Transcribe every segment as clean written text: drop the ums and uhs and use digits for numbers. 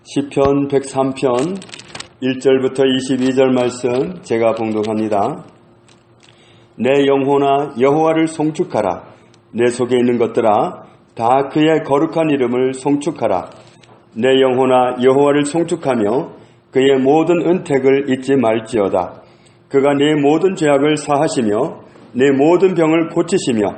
시편 103편 1절부터 22절 말씀 제가 봉독합니다. 내 영혼아 여호와를 송축하라. 내 속에 있는 것들아 다 그의 거룩한 이름을 송축하라. 내 영혼아 여호와를 송축하며 그의 모든 은택을 잊지 말지어다. 그가 네 모든 죄악을 사하시며 네 모든 병을 고치시며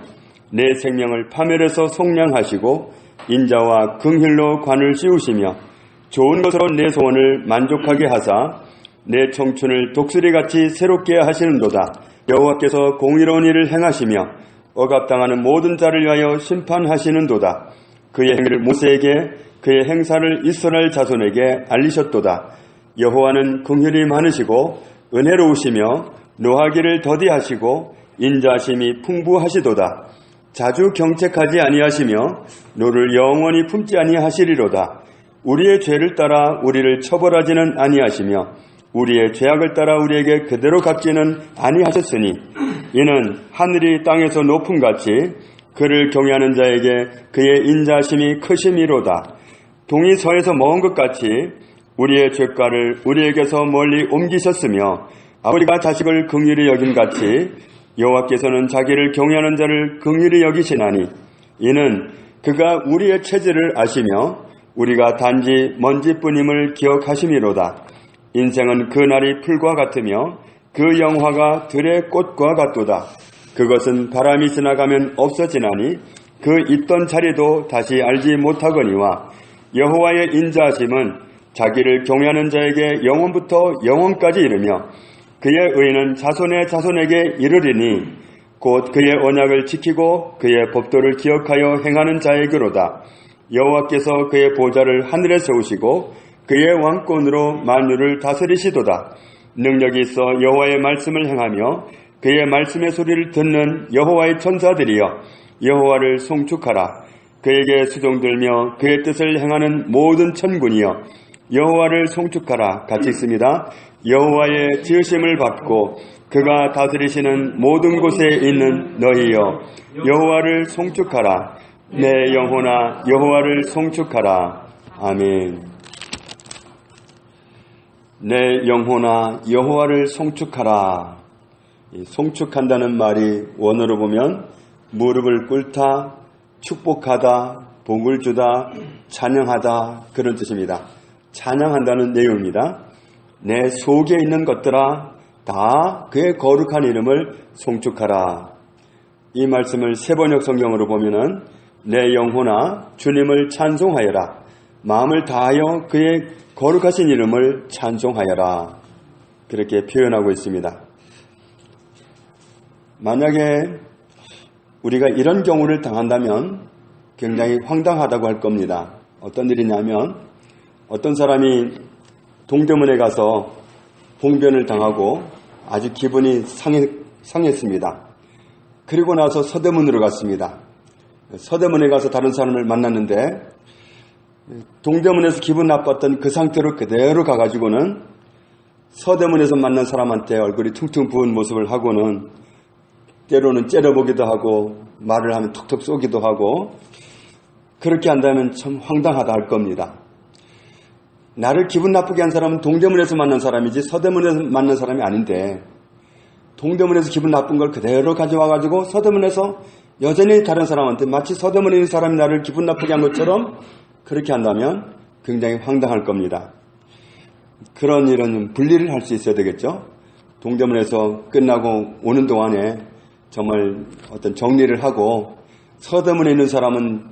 내 생명을 파멸해서 속량하시고 인자와 긍휼로 관을 씌우시며 좋은 것으로 내 소원을 만족하게 하사 내 청춘을 독수리같이 새롭게 하시는도다. 여호와께서 공의로운 일을 행하시며 억압당하는 모든 자를 위하여 심판하시는도다. 그의 행위를 모세에게 그의 행사를 이스라엘 자손에게 알리셨도다. 여호와는 긍휼이 많으시고 은혜로우시며 노하기를 더디하시고 인자심이 풍부하시도다. 자주 경책하지 아니하시며 노를 영원히 품지 아니하시리로다. 우리의 죄를 따라 우리를 처벌하지는 아니하시며 우리의 죄악을 따라 우리에게 그대로 갚지는 아니하셨으니 이는 하늘이 땅에서 높음같이 그를 경외하는 자에게 그의 인자심이 크심이로다. 동이 서에서 먼 것 같이 우리의 죄가를 우리에게서 멀리 옮기셨으며 아버지가 자식을 긍휼히 여김같이 여호와께서는 자기를 경외하는 자를 긍휼히 여기시나니 이는 그가 우리의 체질을 아시며 우리가 단지 먼지뿐임을 기억하심이로다. 인생은 그날이 풀과 같으며 그 영화가 들의 꽃과 같도다. 그것은 바람이 지나가면 없어지나니 그 있던 자리도 다시 알지 못하거니와 여호와의 인자하심은 자기를 경외하는 자에게 영원부터 영원까지 이르며 그의 의는 자손의 자손에게 이르리니 곧 그의 언약을 지키고 그의 법도를 기억하여 행하는 자에게로다. 여호와께서 그의 보좌를 하늘에 세우시고 그의 왕권으로 만유를 다스리시도다. 능력이 있어 여호와의 말씀을 행하며 그의 말씀의 소리를 듣는 여호와의 천사들이여 여호와를 송축하라. 그에게 수종들며 그의 뜻을 행하는 모든 천군이여 여호와를 송축하라. 같이 읽습니다. 여호와의 지으심을 받고 그가 다스리시는 모든 곳에 있는 너희여 여호와를 송축하라. 내 영혼아 여호와를 송축하라. 아멘. 내 영혼아 여호와를 송축하라. 송축한다는 말이 원어로 보면 무릎을 꿇다, 축복하다, 복을 주다, 찬양하다 그런 뜻입니다. 찬양한다는 내용입니다. 내 속에 있는 것들아 다 그의 거룩한 이름을 송축하라. 이 말씀을 세번역 성경으로 보면은 내 영혼아 주님을 찬송하여라. 마음을 다하여 그의 거룩하신 이름을 찬송하여라. 그렇게 표현하고 있습니다. 만약에 우리가 이런 경우를 당한다면 굉장히 황당하다고 할 겁니다. 어떤 일이냐면 어떤 사람이 동대문에 가서 봉변을 당하고 아주 기분이 상했습니다. 그리고 나서 서대문으로 갔습니다. 서대문에 가서 다른 사람을 만났는데 동대문에서 기분 나빴던 그 상태로 그대로 가가지고는 서대문에서 만난 사람한테 얼굴이 퉁퉁 부은 모습을 하고는 때로는 째려보기도 하고 말을 하면 톡톡 쏘기도 하고 그렇게 한다면 참 황당하다 할 겁니다. 나를 기분 나쁘게 한 사람은 동대문에서 만난 사람이지 서대문에서 만난 사람이 아닌데 동대문에서 기분 나쁜 걸 그대로 가져와가지고 서대문에서 여전히 다른 사람한테 마치 서대문에 있는 사람이 나를 기분 나쁘게 한 것처럼 그렇게 한다면 굉장히 황당할 겁니다. 그런 일은 분리를 할 수 있어야 되겠죠. 동대문에서 끝나고 오는 동안에 정말 어떤 정리를 하고 서대문에 있는 사람은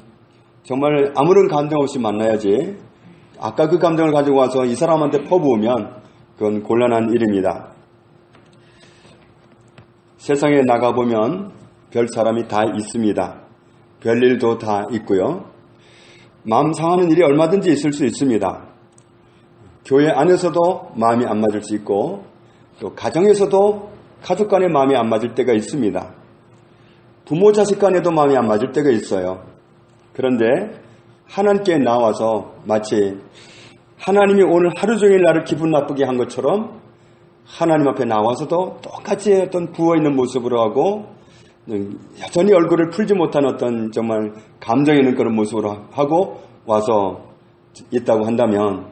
정말 아무런 감정 없이 만나야지 아까 그 감정을 가지고 와서 이 사람한테 퍼부으면 그건 곤란한 일입니다. 세상에 나가보면 별 사람이 다 있습니다. 별일도 다 있고요. 마음 상하는 일이 얼마든지 있을 수 있습니다. 교회 안에서도 마음이 안 맞을 수 있고 또 가정에서도 가족 간의 마음이 안 맞을 때가 있습니다. 부모 자식 간에도 마음이 안 맞을 때가 있어요. 그런데 하나님께 나와서 마치 하나님이 오늘 하루 종일 나를 기분 나쁘게 한 것처럼 하나님 앞에 나와서도 똑같이 어떤 부어있는 모습으로 하고 여전히 얼굴을 풀지 못한 어떤 정말 감정 있는 그런 모습으로 하고 와서 있다고 한다면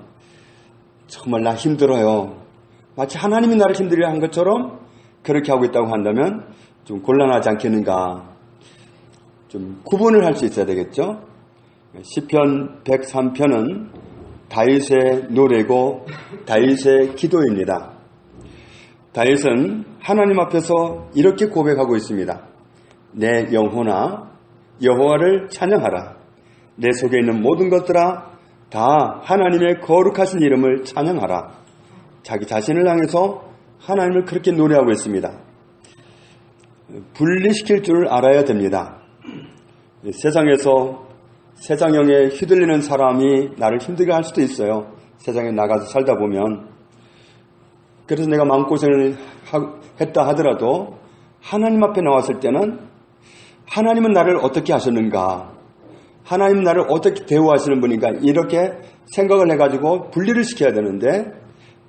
정말 나 힘들어요. 마치 하나님이 나를 힘들게 한 것처럼 그렇게 하고 있다고 한다면 좀 곤란하지 않겠는가. 좀 구분을 할 수 있어야 되겠죠. 시편 103편은 다윗의 노래고 다윗의 기도입니다. 다윗은 하나님 앞에서 이렇게 고백하고 있습니다. 내 영혼아 여호와를 찬양하라. 내 속에 있는 모든 것들아 다 하나님의 거룩하신 이름을 찬양하라. 자기 자신을 향해서 하나님을 그렇게 노래하고 있습니다. 분리시킬 줄 알아야 됩니다. 세상에서 세상형에 휘둘리는 사람이 나를 힘들게 할 수도 있어요. 세상에 나가서 살다 보면. 그래서 내가 마음고생을 했다 하더라도 하나님 앞에 나왔을 때는 하나님은 나를 어떻게 하셨는가, 하나님은 나를 어떻게 대우하시는 분인가, 이렇게 생각을 해가지고 분리를 시켜야 되는데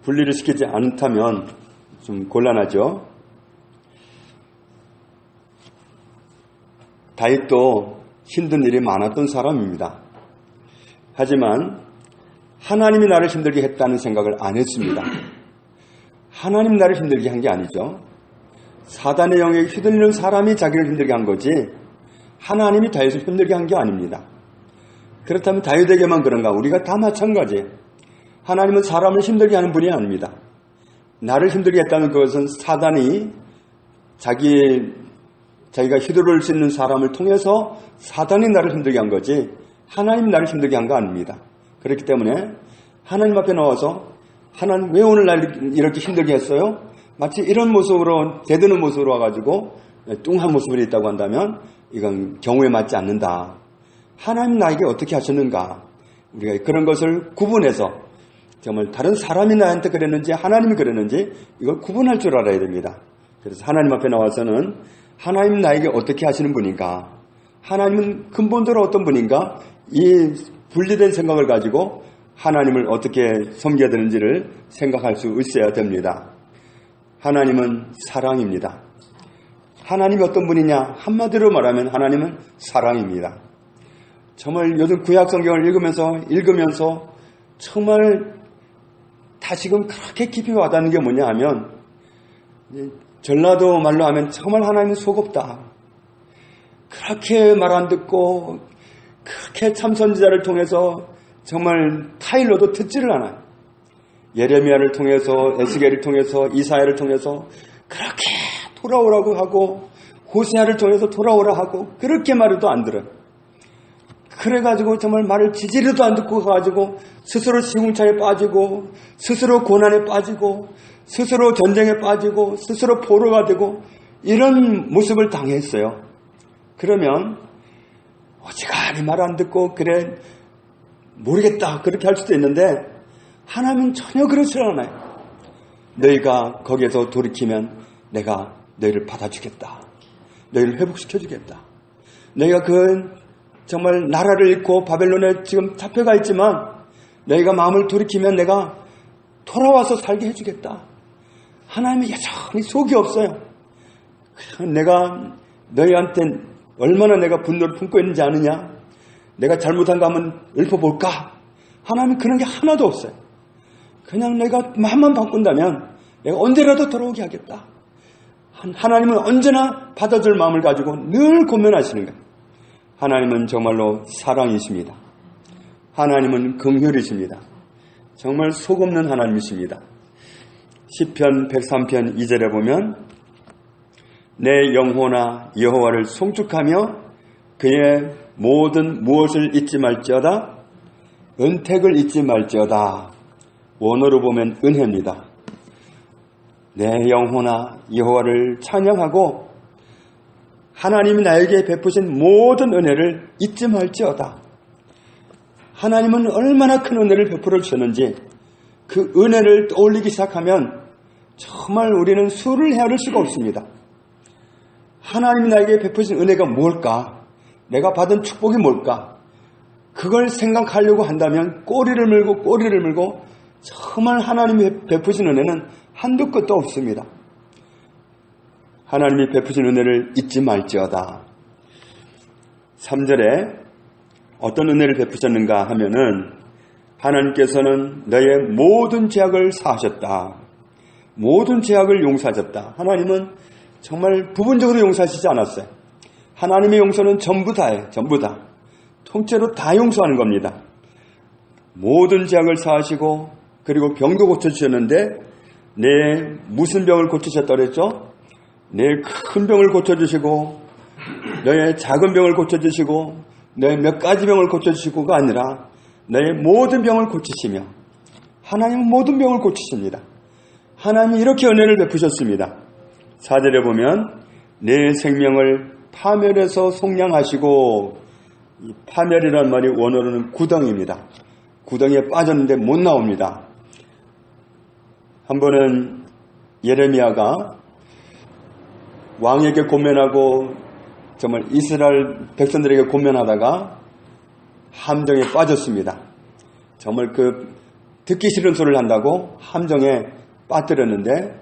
분리를 시키지 않다면 좀 곤란하죠. 다윗도 힘든 일이 많았던 사람입니다. 하지만 하나님이 나를 힘들게 했다는 생각을 안 했습니다. 하나님 나를 힘들게 한 게 아니죠. 사단의 영에 휘둘리는 사람이 자기를 힘들게 한 거지 하나님이 다윗을 힘들게 한 게 아닙니다. 그렇다면 다윗에게만 그런가? 우리가 다 마찬가지예요. 하나님은 사람을 힘들게 하는 분이 아닙니다. 나를 힘들게 했다는 것은 사단이 자기가 휘두를 수 있는 사람을 통해서 사단이 나를 힘들게 한 거지 하나님이 나를 힘들게 한 거 아닙니다. 그렇기 때문에 하나님 앞에 나와서 하나님 왜 오늘 날 이렇게 힘들게 했어요? 마치 이런 모습으로 대드는 모습으로 와가지고 뚱한 모습으로 있다고 한다면 이건 경우에 맞지 않는다. 하나님 나에게 어떻게 하셨는가? 우리가 그런 것을 구분해서 정말 다른 사람이 나한테 그랬는지 하나님이 그랬는지 이걸 구분할 줄 알아야 됩니다. 그래서 하나님 앞에 나와서는 하나님 나에게 어떻게 하시는 분인가? 하나님은 근본적으로 어떤 분인가? 이 분리된 생각을 가지고 하나님을 어떻게 섬겨야 되는지를 생각할 수 있어야 됩니다. 하나님은 사랑입니다. 하나님이 어떤 분이냐? 한마디로 말하면 하나님은 사랑입니다. 정말 요즘 구약 성경을 읽으면서 정말 다시금 그렇게 깊이 와닿는 게 뭐냐 하면 전라도 말로 하면 정말 하나님은 속없다. 그렇게 말 안 듣고 그렇게 참선지자를 통해서 정말 타일러도 듣지를 않아요. 예레미야를 통해서 에스겔을 통해서 이사야를 통해서 그렇게 돌아오라고 하고 호세아를 통해서 돌아오라 하고 그렇게 말해도 안 들어요. 그래가지고 정말 말을 지지리도 안 듣고 가가지고 스스로 시궁창에 빠지고 스스로 고난에 빠지고 스스로 전쟁에 빠지고 스스로 포로가 되고 이런 모습을 당했어요. 그러면 어지간히 말 안 듣고 그래 모르겠다 그렇게 할 수도 있는데 하나님은 전혀 그렇지 않아요. 너희가 거기에서 돌이키면 내가 너희를 받아주겠다. 너희를 회복시켜주겠다. 너희가 정말 나라를 잃고 바벨론에 지금 잡혀가 있지만 너희가 마음을 돌이키면 내가 돌아와서 살게 해주겠다. 하나님이 여전히 속이 없어요. 내가 너희한테 얼마나 내가 분노를 품고 있는지 아느냐? 내가 잘못한 거 한번 읊어볼까? 하나님은 그런 게 하나도 없어요. 그냥 내가 마음만 바꾼다면 내가 언제라도 돌아오게 하겠다. 하나님은 언제나 받아줄 마음을 가지고 늘 고면하시는 거예요. 하나님은 정말로 사랑이십니다. 하나님은 긍휼이십니다. 정말 속없는 하나님이십니다. 시편 103편 2절에 보면 내 영혼아 여호와를 송축하며 그의 모든 무엇을 잊지 말지어다. 은택을 잊지 말지어다. 원어로 보면 은혜입니다. 내 영혼아 여호와를 찬양하고 하나님이 나에게 베푸신 모든 은혜를 잊지 말지어다. 하나님은 얼마나 큰 은혜를 베풀어 주셨는지 그 은혜를 떠올리기 시작하면 정말 우리는 수를 헤아릴 수가 없습니다. 하나님이 나에게 베푸신 은혜가 뭘까? 내가 받은 축복이 뭘까? 그걸 생각하려고 한다면 꼬리를 물고 정말 하나님이 베푸신 은혜는 한도 끝도 없습니다. 하나님이 베푸신 은혜를 잊지 말지어다. 3절에 어떤 은혜를 베푸셨는가 하면은 하나님께서는 너의 모든 죄악을 사하셨다. 모든 죄악을 용서하셨다. 하나님은 정말 부분적으로 용서하시지 않았어요. 하나님의 용서는 전부 다예요. 전부 다. 통째로 다 용서하는 겁니다. 모든 죄악을 사하시고 그리고 병도 고쳐주셨는데 내 무슨 병을 고치셨다고 그랬죠? 내 큰 병을 고쳐주시고 너의 작은 병을 고쳐주시고 너의 몇 가지 병을 고쳐주시고가 아니라 너의 모든 병을 고치시며 하나님은 모든 병을 고치십니다. 하나님이 이렇게 은혜를 베푸셨습니다. 4절에 보면 내 생명을 파멸해서 속량하시고, 이 파멸이라는 말이 원어로는 구덩이입니다. 구덩이에 빠졌는데 못 나옵니다. 한 번은 예레미야가 왕에게 권면하고 정말 이스라엘 백성들에게 권면하다가 함정에 빠졌습니다. 정말 듣기 싫은 소리를 한다고 함정에 빠뜨렸는데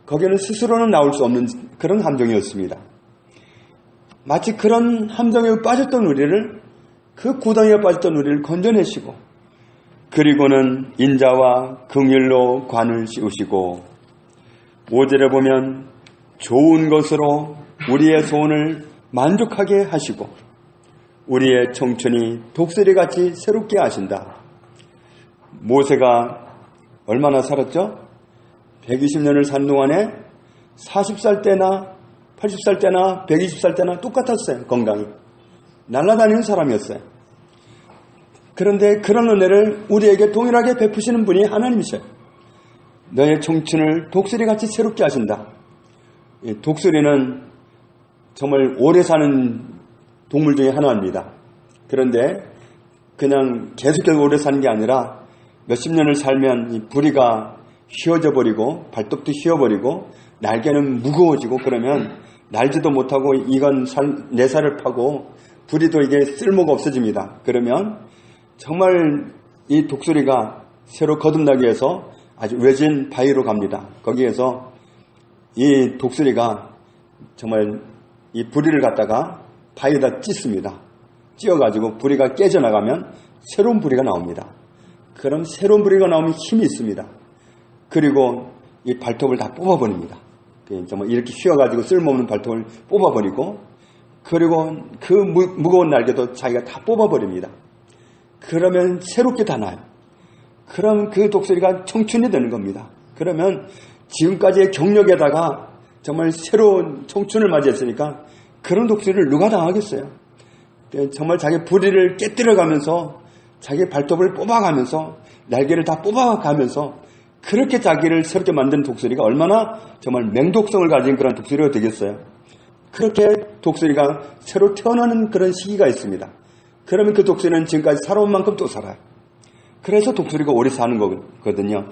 거기는 스스로는 나올 수 없는 그런 함정이었습니다. 마치 그런 함정에 빠졌던 우리를, 그 구덩이에 빠졌던 우리를 건져내시고 그리고는 인자와 긍휼로 관을 씌우시고 5절에 보면 좋은 것으로 우리의 소원을 만족하게 하시고 우리의 청춘이 독수리같이 새롭게 하신다. 모세가 얼마나 살았죠? 120년을 산 동안에 40살 때나 80살 때나 120살 때나 똑같았어요. 건강이. 날아다니는 사람이었어요. 그런데 그런 은혜를 우리에게 동일하게 베푸시는 분이 하나님이셔요. 너의 청춘을 독수리같이 새롭게 하신다. 독수리는 정말 오래 사는 동물 중에 하나입니다. 그런데 그냥 계속해서 오래 사는 게 아니라 몇십 년을 살면 이 부리가 휘어져 버리고 발톱도 휘어버리고 날개는 무거워지고 그러면 날지도 못하고 이건 내 살을 파고 부리도 이게 쓸모가 없어집니다. 그러면 정말 이 독수리가 새로 거듭나기 위해서 아주 외진 바위로 갑니다. 거기에서 이 독수리가 정말 이 부리를 갖다가 바위에다 찢습니다. 찧어가지고 부리가 깨져나가면 새로운 부리가 나옵니다. 그럼 새로운 부리가 나오면 힘이 있습니다. 그리고 이 발톱을 다 뽑아버립니다. 정말 이렇게 휘어가지고 쓸모없는 발톱을 뽑아버리고 그리고 그 무거운 날개도 자기가 다 뽑아버립니다. 그러면 새롭게 다 나요. 그럼 그 독수리가 청춘이 되는 겁니다. 그러면 지금까지의 경력에다가 정말 새로운 청춘을 맞이했으니까 그런 독수리를 누가 당하겠어요? 정말 자기 부리를 깨뜨려가면서 자기 발톱을 뽑아가면서 날개를 다 뽑아가면서 그렇게 자기를 새롭게 만든 독수리가 얼마나 정말 맹독성을 가진 그런 독수리가 되겠어요? 그렇게 독수리가 새로 태어나는 그런 시기가 있습니다. 그러면 그 독수리는 지금까지 살아온 만큼 또 살아요. 그래서 독수리가 오래 사는 거거든요.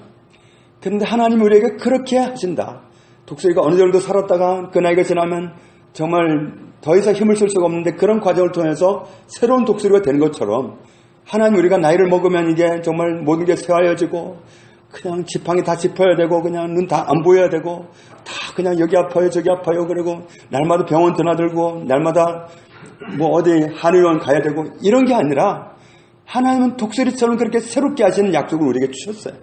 그런데 하나님이 우리에게 그렇게 하신다. 독수리가 어느 정도 살았다가 그 나이가 지나면 정말 더 이상 힘을 쓸 수가 없는데 그런 과정을 통해서 새로운 독수리가 되는 것처럼 하나님 우리가 나이를 먹으면 이게 정말 모든 게 쇠하여지고 그냥 지팡이 다 짚어야 되고 그냥 눈 다 안 보여야 되고 다 그냥 여기 아파요 저기 아파요 그리고 날마다 병원 드나들고 날마다 뭐 어디 한의원 가야 되고 이런 게 아니라 하나님은 독수리처럼 그렇게 새롭게 하시는 약속을 우리에게 주셨어요.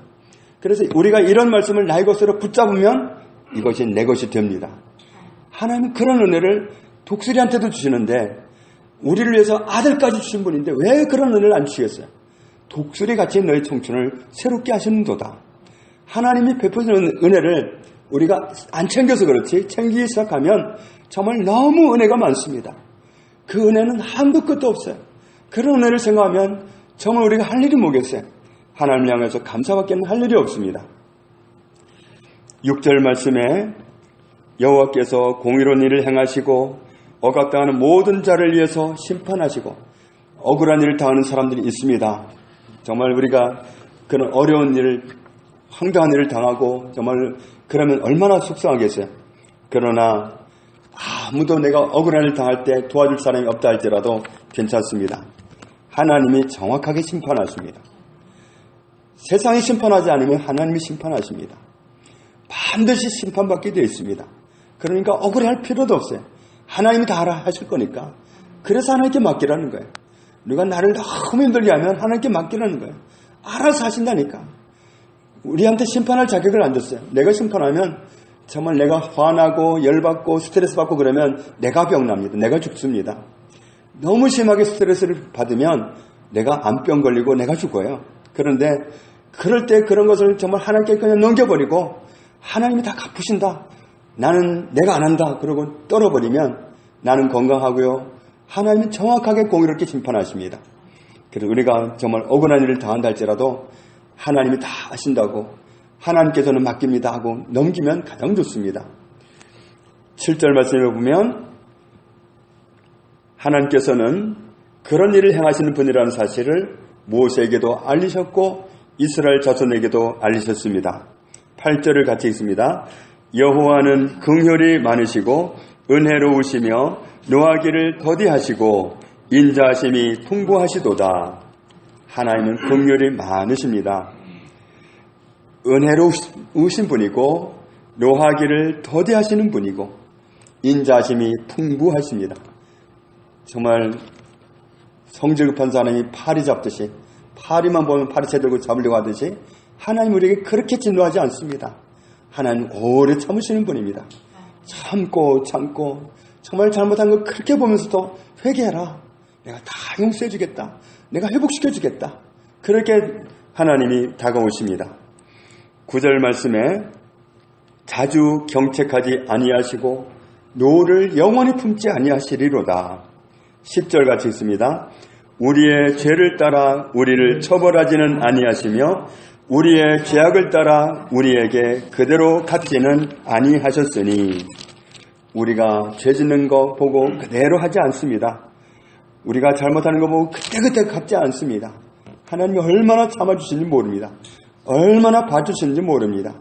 그래서 우리가 이런 말씀을 나의 것으로 붙잡으면 이것이 내 것이 됩니다. 하나님은 그런 은혜를 독수리한테도 주시는데 우리를 위해서 아들까지 주신 분인데 왜 그런 은혜를 안 주시겠어요? 독수리같이 너의 청춘을 새롭게 하시는도다. 하나님이 베푸시는 은혜를 우리가 안 챙겨서 그렇지 챙기기 시작하면 정말 너무 은혜가 많습니다. 그 은혜는 한도 끝도 없어요. 그런 은혜를 생각하면 정말 우리가 할 일이 뭐겠어요? 하나님 향해서 감사밖에는 할 일이 없습니다. 6절 말씀에 여호와께서 공의로운 일을 행하시고 억압당하는 모든 자를 위해서 심판하시고 억울한 일을 당하는 사람들이 있습니다. 정말 우리가 그런 어려운 일을 황당한 일을 당하고 정말 그러면 얼마나 속상하겠어요. 그러나 아무도 내가 억울한 일을 당할 때 도와줄 사람이 없다 할지라도 괜찮습니다. 하나님이 정확하게 심판하십니다. 세상이 심판하지 않으면 하나님이 심판하십니다. 반드시 심판받게 되어 있습니다. 그러니까 억울해할 필요도 없어요. 하나님이 다 알아 하실 거니까. 그래서 하나님께 맡기라는 거예요. 누가 나를 너무 힘들게 하면 하나님께 맡기라는 거예요. 알아서 하신다니까. 우리한테 심판할 자격을 안 줬어요. 내가 심판하면 정말 내가 화나고 열받고 스트레스 받고 그러면 내가 병납니다. 내가 죽습니다. 너무 심하게 스트레스를 받으면 내가 암병 걸리고 내가 죽어요. 그런데 그럴 때 그런 것을 정말 하나님께 그냥 넘겨버리고 하나님이 다 갚으신다. 나는 내가 안 한다. 그러고 떨어버리면 나는 건강하고요. 하나님은 정확하게 공의롭게 심판하십니다. 그래서 우리가 정말 억울한 일을 당한다 할지라도 하나님이 다 하신다고 하나님께서는 맡깁니다 하고 넘기면 가장 좋습니다. 7절 말씀에 보면 하나님께서는 그런 일을 행하시는 분이라는 사실을 모세에게도 알리셨고 이스라엘 자손에게도 알리셨습니다. 8절을 같이 읽습니다. 여호와는 긍휼이 많으시고 은혜로우시며 노하기를 더디하시고 인자하심이 풍부하시도다. 하나님은 긍휼이 많으십니다. 은혜로우신 분이고 노하기를 더디하시는 분이고 인자하심이 풍부하십니다. 정말 성질 급한 사람이 파리 잡듯이 파리만 보면 파리채 들고 잡으려고 하듯이 하나님 우리에게 그렇게 진노하지 않습니다. 하나님 오래 참으시는 분입니다. 참고 정말 잘못한 거 그렇게 보면서도 회개해라. 내가 다 용서해 주겠다. 내가 회복시켜 주겠다. 그렇게 하나님이 다가오십니다. 9절 말씀에 자주 경책하지 아니하시고 노를 영원히 품지 아니하시리로다. 10절 같이 있습니다. 우리의 죄를 따라 우리를 처벌하지는 아니하시며 우리의 죄악을 따라 우리에게 그대로 갚지는 아니하셨으니 우리가 죄 짓는 거 보고 그대로 하지 않습니다. 우리가 잘못하는 거 보고 그때그때 갚지 않습니다. 하나님이 얼마나 참아주시는지 모릅니다. 얼마나 봐주시는지 모릅니다.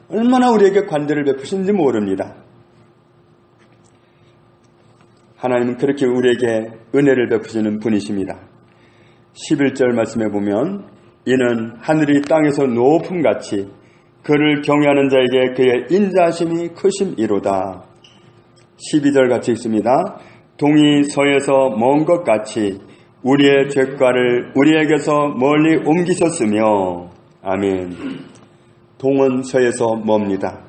얼마나 우리에게 관대를 베푸시는지 모릅니다. 하나님은 그렇게 우리에게 은혜를 베푸시는 분이십니다. 11절 말씀에 보면 이는 하늘이 땅에서 높음같이 그를 경외하는 자에게 그의 인자하심이 크심이로다. 12절 같이 있습니다. 동이 서에서 먼 것 같이 우리의 죄과를 우리에게서 멀리 옮기셨으며 아멘. 동은 서에서 멉니다.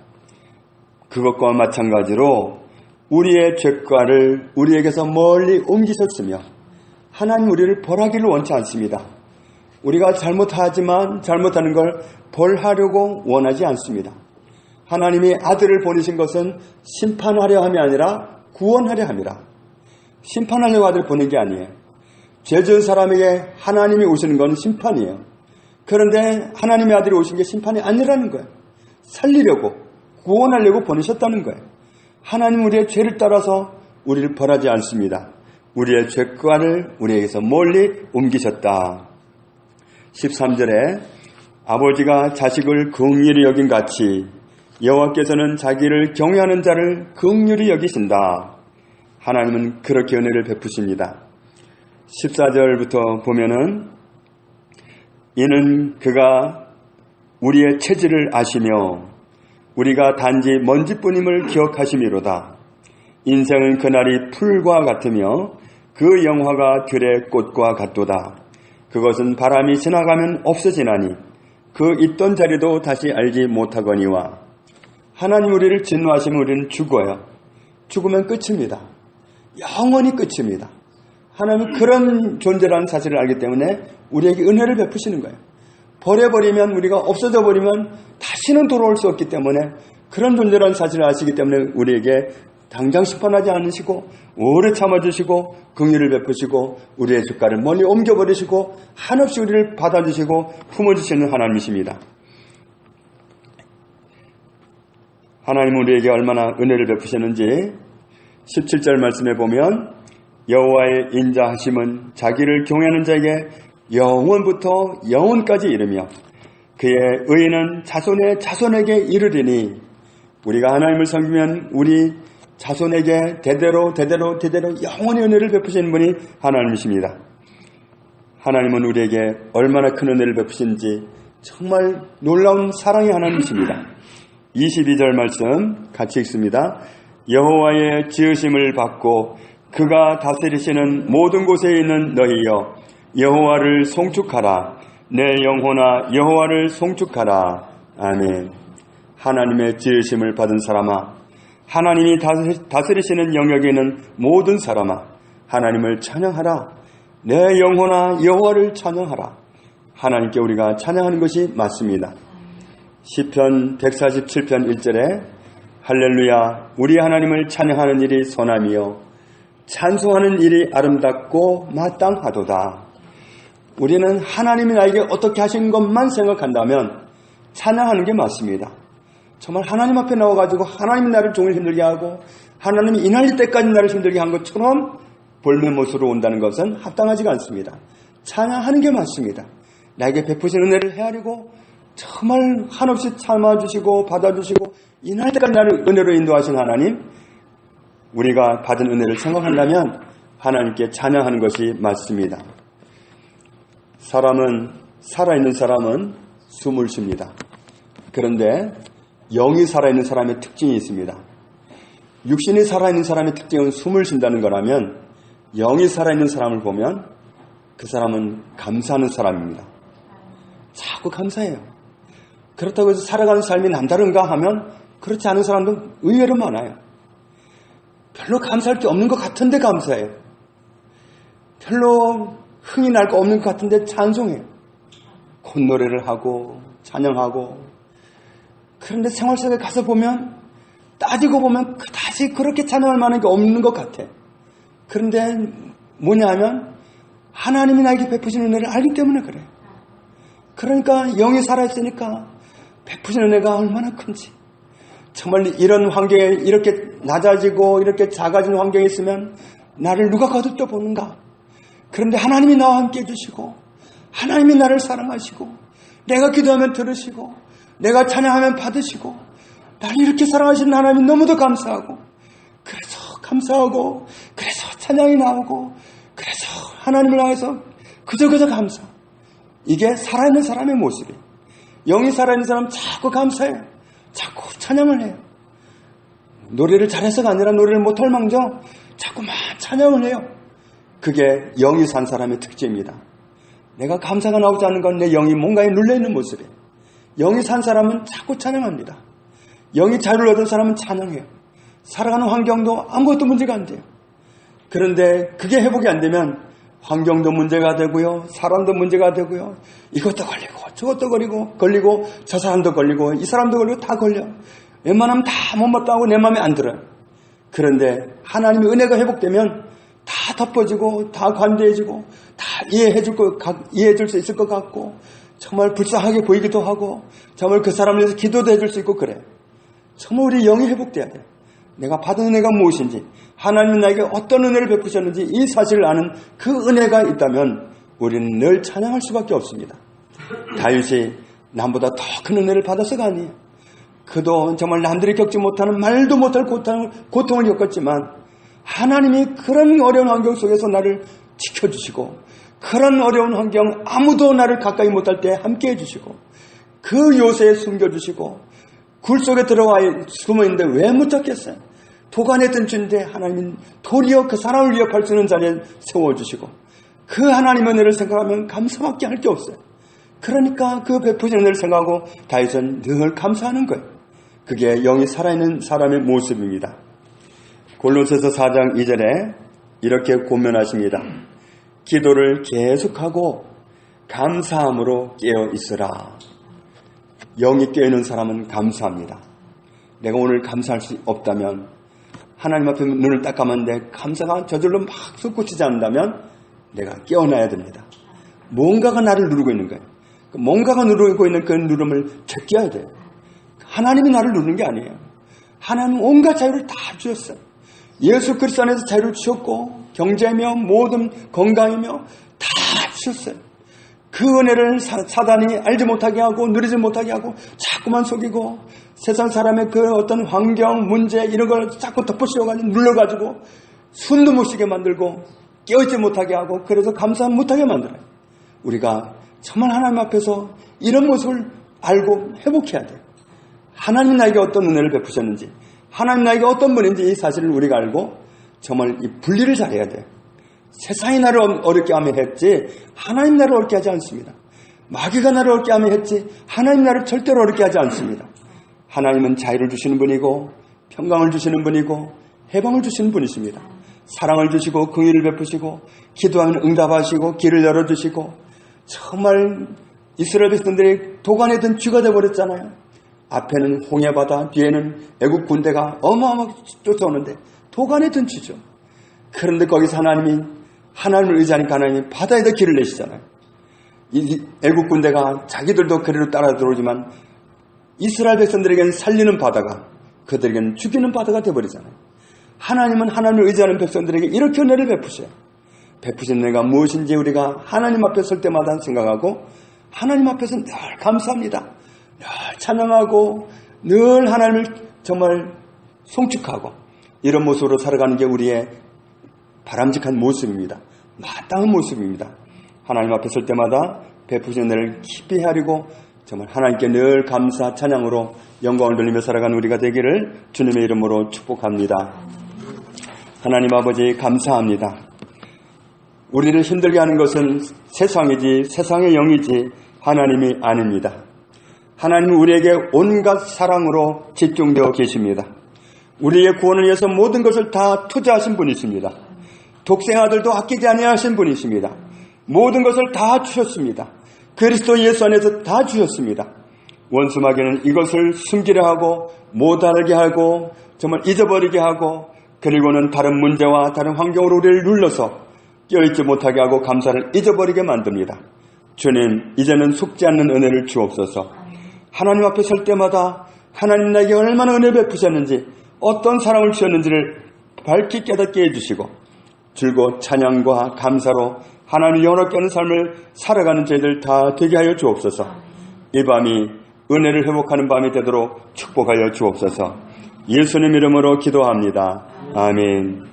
그것과 마찬가지로 우리의 죄과를 우리에게서 멀리 옮기셨으며 하나님 우리를 벌하기를 원치 않습니다. 우리가 잘못하지만 잘못하는 걸 벌하려고 원하지 않습니다. 하나님이 아들을 보내신 것은 심판하려 함이 아니라 구원하려 함이라. 심판하려고 아들을 보낸 게 아니에요. 죄 지은 사람에게 하나님이 오시는 건 심판이에요. 그런데 하나님의 아들이 오신 게 심판이 아니라는 거예요. 살리려고 구원하려고 보내셨다는 거예요. 하나님 우리의 죄를 따라서 우리를 벌하지 않습니다. 우리의 죄과를 우리에게서 멀리 옮기셨다. 13절에 아버지가 자식을 긍휼히 여긴 같이 여호와께서는 자기를 경외하는 자를 긍휼히 여기신다. 하나님은 그렇게 은혜를 베푸십니다. 14절부터 보면은 이는 그가 우리의 체질을 아시며 우리가 단지 먼지뿐임을 기억하심이로다. 인생은 그날이 풀과 같으며 그 영화가 들의 꽃과 같도다. 그것은 바람이 지나가면 없어지나니 그 있던 자리도 다시 알지 못하거니와. 하나님 우리를 진노하시면 우리는 죽어요. 죽으면 끝입니다. 영원히 끝입니다. 하나님은 그런 존재라는 사실을 알기 때문에 우리에게 은혜를 베푸시는 거예요. 버려버리면 우리가 없어져 버리면 다시는 돌아올 수 없기 때문에 그런 존재라는 사실을 아시기 때문에 우리에게 당장 심판하지 않으시고 오래 참아주시고 긍휼을 베푸시고 우리의 죄가를 멀리 옮겨버리시고 한없이 우리를 받아주시고 품어주시는 하나님이십니다. 하나님은 우리에게 얼마나 은혜를 베푸셨는지 17절 말씀에 보면 여호와의 인자하심은 자기를 경외하는 자에게 영원부터 영원까지 이르며 그의 의는 자손의 자손에게 이르리니. 우리가 하나님을 섬기면 우리 자손에게 대대로 영원히 은혜를 베푸시는 분이 하나님이십니다. 하나님은 우리에게 얼마나 큰 은혜를 베푸시는지 정말 놀라운 사랑의 하나님이십니다. 22절 말씀 같이 읽습니다. 여호와의 지으심을 받고 그가 다스리시는 모든 곳에 있는 너희여 여호와를 송축하라. 내 영혼아 여호와를 송축하라. 아멘. 하나님의 지으심을 받은 사람아, 하나님이 다스리시는 영역에 있는 모든 사람아, 하나님을 찬양하라. 내 영혼아 여호와를 찬양하라. 하나님께 우리가 찬양하는 것이 맞습니다. 시편 147편 1절에 할렐루야 우리 하나님을 찬양하는 일이 선함이요 찬송하는 일이 아름답고 마땅하도다. 우리는 하나님이 나에게 어떻게 하신 것만 생각한다면 찬양하는 게 맞습니다. 정말 하나님 앞에 나와가지고 하나님이 나를 종일 힘들게 하고 하나님이 이날릴 때까지 나를 힘들게 한 것처럼 볼멘못으로 온다는 것은 합당하지가 않습니다. 찬양하는 게 맞습니다. 나에게 베푸신 은혜를 헤아리고 정말 한없이 참아주시고 받아주시고 이날 때까지 나를 은혜로 인도하신 하나님, 우리가 받은 은혜를 생각한다면 하나님께 찬양하는 것이 맞습니다. 살아있는 사람은 숨을 쉽니다. 그런데 영이 살아있는 사람의 특징이 있습니다. 육신이 살아있는 사람의 특징은 숨을 쉰다는 거라면 영이 살아있는 사람을 보면 그 사람은 감사하는 사람입니다. 자꾸 감사해요. 그렇다고 해서 살아가는 삶이 남다른가 하면 그렇지 않은 사람도 의외로 많아요. 별로 감사할 게 없는 것 같은데 감사해요. 별로 흥이 날 거 없는 것 같은데 찬송해요. 콧노래를 하고 찬양하고. 그런데 생활 속에 가서 보면 따지고 보면 그다지 그렇게 찬양할 만한 게 없는 것 같아. 그런데 뭐냐 하면 하나님이 나에게 베푸신 은혜를 알기 때문에 그래요. 그러니까 영이 살아있으니까 베푸신 은혜가 얼마나 큰지. 정말 이런 환경에 이렇게 낮아지고 이렇게 작아진 환경에 있으면 나를 누가 거듭떠 보는가. 그런데 하나님이 나와 함께 해주시고 하나님이 나를 사랑하시고 내가 기도하면 들으시고 내가 찬양하면 받으시고 나를 이렇게 사랑하시는 하나님 너무도 감사하고 그래서 감사하고 그래서 찬양이 나오고 그래서 하나님을 향해서 그저 감사. 이게 살아있는 사람의 모습이에요. 영이 살아있는 사람은 자꾸 감사해요. 자꾸 찬양을 해요. 노래를 잘해서가 아니라 노래를 못할 망정 자꾸만 찬양을 해요. 그게 영이 산 사람의 특징입니다. 내가 감사가 나오지 않는 건 내 영이 뭔가에 눌려있는 모습이에요. 영이 산 사람은 자꾸 찬양합니다. 영이 자유를 얻은 사람은 찬양해요. 살아가는 환경도 아무것도 문제가 안 돼요. 그런데 그게 회복이 안 되면 환경도 문제가 되고요. 사람도 문제가 되고요. 이것도 걸리고 저것도 걸리고 저 사람도 걸리고 이 사람도 걸리고 다 걸려. 웬만하면 다 못마땅하고 내 마음에 안 들어요. 그런데 하나님의 은혜가 회복되면 다 덮어지고 다 관대해지고 다 이해해줄 수 있을 것 같고 정말 불쌍하게 보이기도 하고 정말 그 사람을 위해서 기도도 해줄 수 있고 그래. 정말 우리 영이 회복돼야 돼. 내가 받은 은혜가 무엇인지 하나님이 나에게 어떤 은혜를 베푸셨는지 이 사실을 아는 그 은혜가 있다면 우리는 늘 찬양할 수밖에 없습니다. 다윗이 남보다 더 큰 은혜를 받아서가 아니에요. 그도 정말 남들이 겪지 못하는 말도 못할 고통을 겪었지만 하나님이 그런 어려운 환경 속에서 나를 지켜주시고 그런 어려운 환경 아무도 나를 가까이 못할 때 함께 해주시고 그 요새에 숨겨주시고 굴 속에 들어와 숨어있는데 왜 못 찾겠어요? 도간에 던진데 하나님은 도리어 그 사람을 위협할 수 있는 자리에 세워주시고 그 하나님의 은혜를 생각하면 감사밖에 할 게 없어요. 그러니까 그 베푸신 은혜를 생각하고 다윗은 늘 감사하는 거예요. 그게 영이 살아있는 사람의 모습입니다. 골로새서 4장 2절에 이렇게 권면하십니다. 기도를 계속하고 감사함으로 깨어 있으라. 영이 깨어있는 사람은 감사합니다. 내가 오늘 감사할 수 없다면 하나님 앞에 눈을 딱 감았는데 감사가 저절로 막 솟구치지 않는다면 내가 깨어나야 됩니다. 뭔가가 나를 누르고 있는 거예요. 뭔가가 누르고 있는 그 누름을 제껴야 돼요. 하나님이 나를 누르는 게 아니에요. 하나님은 온갖 자유를 다 주셨어요. 예수 그리스도 안에서 자유를 주셨고 경제며 모든 건강이며 다 주셨어요. 그 은혜를 사단이 알지 못하게 하고 누리지 못하게 하고 자꾸만 속이고 세상 사람의 그 어떤 환경, 문제 이런 걸 자꾸 덮어씌워가지고 눌러가지고 숨도 못 쉬게 만들고 깨어있지 못하게 하고 그래서 감사 못하게 만들어요. 우리가 정말 하나님 앞에서 이런 모습을 알고 회복해야 돼요. 하나님 나에게 어떤 은혜를 베푸셨는지 하나님 나에게 어떤 분인지 이 사실을 우리가 알고 정말 이 분리를 잘해야 돼요. 세상이 나를 어렵게 하며 했지 하나님 나를 어렵게 하지 않습니다. 마귀가 나를 어렵게 하며 했지 하나님 나를 절대로 어렵게 하지 않습니다. 하나님은 자유를 주시는 분이고 평강을 주시는 분이고 해방을 주시는 분이십니다. 사랑을 주시고 긍휼을 베푸시고 기도하면 응답하시고 길을 열어주시고 정말 이스라엘 백성들이 도관에 든 쥐가 되어버렸잖아요. 앞에는 홍해바다, 뒤에는 애국 군대가 어마어마하게 쫓아오는데 도관에 든 쥐죠. 그런데 거기서 하나님을 의지하니까 하나님이 바다에다 길을 내시잖아요. 이 애국 군대가 자기들도 그리로 따라 들어오지만 이스라엘 백성들에게는 살리는 바다가 그들에게는 죽이는 바다가 되어버리잖아요. 하나님은 하나님을 의지하는 백성들에게 이렇게 은혜를 베푸셔요. 베푸신 은혜가 무엇인지 우리가 하나님 앞에 설 때마다 생각하고 하나님 앞에서 늘 감사합니다. 늘 찬양하고 늘 하나님을 정말 송축하고 이런 모습으로 살아가는 게 우리의 바람직한 모습입니다. 마땅한 모습입니다. 하나님 앞에 설 때마다 베푸신 은혜를 깊이 헤아리고 정말 하나님께 늘 감사 찬양으로 영광을 돌리며 살아가는 우리가 되기를 주님의 이름으로 축복합니다. 하나님 아버지 감사합니다. 우리를 힘들게 하는 것은 세상이지 세상의 영이지 하나님이 아닙니다. 하나님은 우리에게 온갖 사랑으로 집중되어 계십니다. 우리의 구원을 위해서 모든 것을 다 투자하신 분이십니다. 독생아들도 아끼지 아니하신 분이십니다. 모든 것을 다 주셨습니다. 그리스도 예수 안에서 다 주셨습니다. 원수 마귀는 이것을 숨기려 하고 못 알게 하고 정말 잊어버리게 하고 그리고는 다른 문제와 다른 환경으로 우리를 눌러서 깨어있지 못하게 하고 감사를 잊어버리게 만듭니다. 주님, 이제는 속지 않는 은혜를 주옵소서. 하나님 앞에 설 때마다 하나님 나에게 얼마나 은혜 베푸셨는지 어떤 사랑을 주셨는지를 밝히 깨닫게 해주시고 즐거운 찬양과 감사로 하나님을 영원하게 하는 삶을 살아가는 저희들 다 되게 하여 주옵소서. 이 밤이 은혜를 회복하는 밤이 되도록 축복하여 주옵소서. 예수님 이름으로 기도합니다. 아멘.